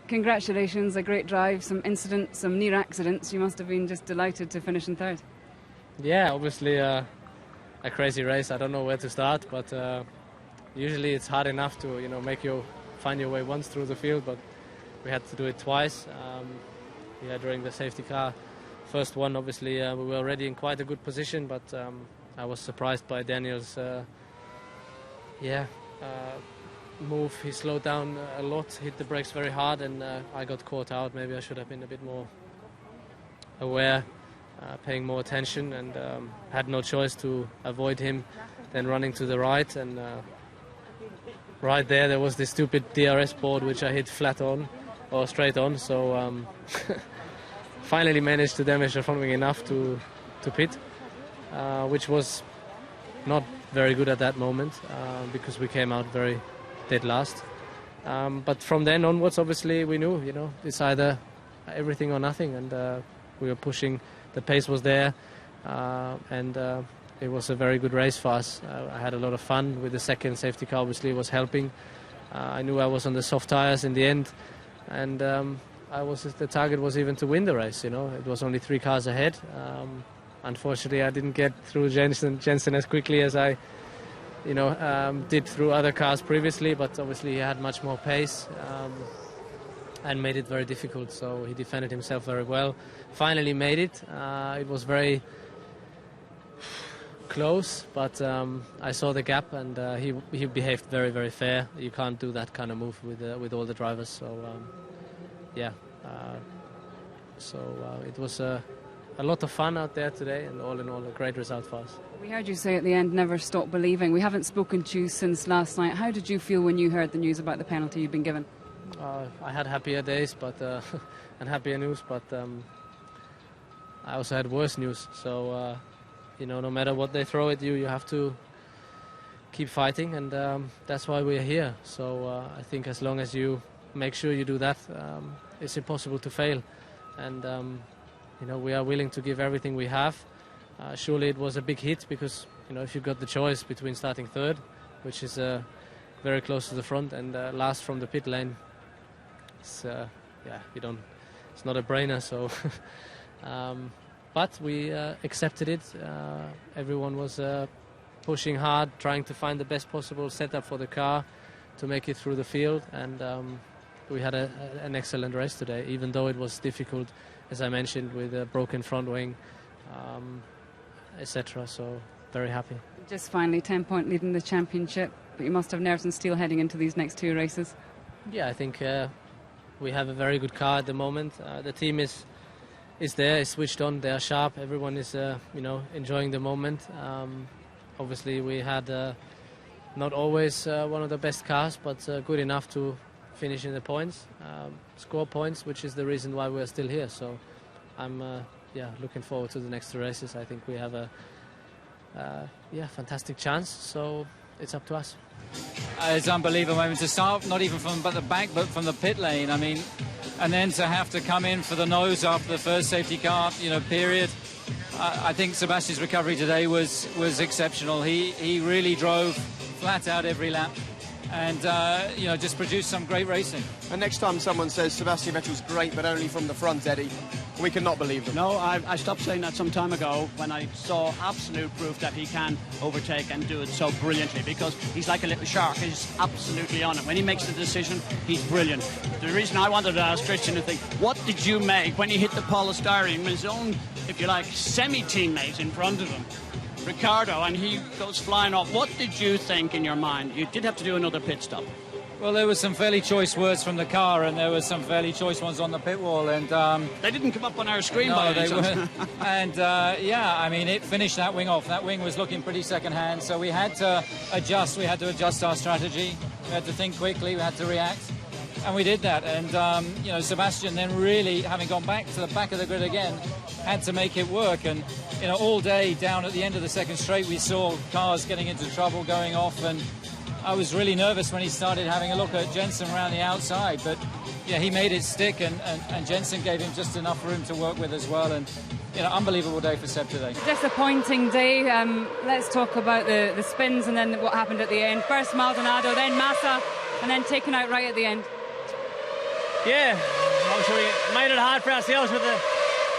Congratulations, a great drive, some incidents, some near accidents. You must have been just delighted to finish in third. Yeah, obviously a crazy race. I don't know where to start, but usually it's hard enough to find your way once through the field, but we had to do it twice. During the safety car, first one obviously we were already in quite a good position, but I was surprised by Daniel's move. He slowed down a lot, hit the brakes very hard, and I got caught out. Maybe I should have been a bit more aware, paying more attention, and had no choice to avoid him then running to the right. And right there was this stupid DRS board which I hit flat on, or straight on, so finally managed to damage the front wing enough to pit, which was not very good at that moment, because we came out very dead last. But from then onwards, obviously, we knew, it's either everything or nothing, and we were pushing. The pace was there, and it was a very good race for us. I had a lot of fun with the second safety car. Obviously, it was helping. I knew I was on the soft tires in the end, and the target was even to win the race. It was only 3 cars ahead. Unfortunately, I didn't get through Jensen as quickly as I did through other cars previously, but obviously he had much more pace and made it very difficult, so he defended himself very well. Finally made it. It was very close, but I saw the gap, and he behaved very, very fair. You can't do that kind of move with all the drivers, so it was a lot of fun out there today, and all in all a great result for us. We heard you say at the end, never stop believing. We haven't spoken to you since last night. How did you feel when you heard the news about the penalty you'd been given? I had happier days, but and happier news, but I also had worse news. So no matter what they throw at you, you have to keep fighting, and that's why we're here. So I think as long as you make sure you do that, it's impossible to fail, and we are willing to give everything we have. Surely it was a big hit, because if you've got the choice between starting third, which is very close to the front, and last from the pit lane, it's not a brainer. So but we accepted it. Everyone was pushing hard, trying to find the best possible setup for the car to make it through the field, and we had an excellent race today, even though it was difficult, as I mentioned, with a broken front wing, etc. So very happy. Just finally, 10-point lead in the championship, but you must have nerves and steel heading into these next 2 races. Yeah, I think we have a very good car at the moment. The team is there, is switched on, they are sharp. Everyone is enjoying the moment. Obviously, we had not always one of the best cars, but good enough to finish in the points, score points, which is the reason why we're still here. So I'm looking forward to the next 2 races. I think we have a fantastic chance, so it's up to us. It's an unbelievable moment to start, not even from the back, but from the pit lane. I mean, and then to have to come in for the nose after the first safety car, period. I think Sebastian's recovery today was exceptional. He really drove flat out every lap, and just produced some great racing. And next time someone says Sebastian Vettel's great but only from the front, Eddie, we cannot believe them. No, I stopped saying that some time ago when I saw absolute proof that he can overtake and do it so brilliantly, because he's like a little shark. He's absolutely on it. When he makes the decision, he's brilliant. The reason I wanted to ask Christian to think, what did you make when he hit the polystyrene with his own, if you like, semi-teammate in front of him, Ricardo, and he goes flying off? What did you think in your mind? You did have to do another pit stop. Well, there were some fairly choice words from the car, and there were some fairly choice ones on the pit wall, and they didn't come up on our screen. No, by they weren't. And it finished that wing off. That wing was looking pretty second-hand, so we had to adjust. We had to adjust our strategy. We had to think quickly. We had to react, and we did that. And Sebastian then really, having gone back to the back of the grid again, had to make it work. And all day down at the end of the second straight, we saw cars getting into trouble, going off, and I was really nervous when he started having a look at Jensen around the outside, but he made it stick, and Jensen gave him just enough room to work with as well. And unbelievable day for Seb today. Disappointing day. Let's talk about the spins and then what happened at the end. First Maldonado, then Massa, and then taken out right at the end. Yeah, obviously we made it hard for ourselves with a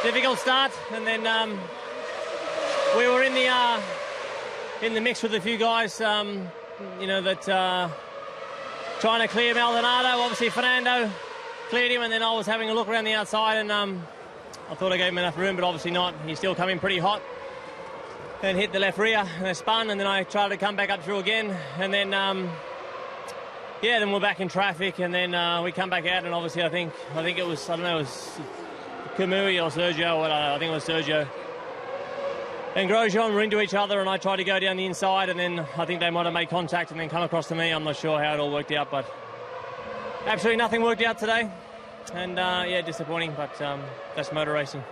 difficult start, and then we were in the mix with a few guys, you know, that trying to clear Maldonado. Obviously Fernando cleared him, and then I was having a look around the outside, and I thought I gave him enough room, but obviously not. He's still coming pretty hot, and hit the left rear, and I spun, and then I tried to come back up through again, and then yeah, then we're back in traffic, and then we come back out, and obviously I think it was, I don't know, it was Kamui or Sergio, or I think it was Sergio and Grosjean were into each other, and I tried to go down the inside, and then I think they might have made contact and then come across to me. I'm not sure how it all worked out, but absolutely nothing worked out today, and yeah, disappointing, but that's motor racing.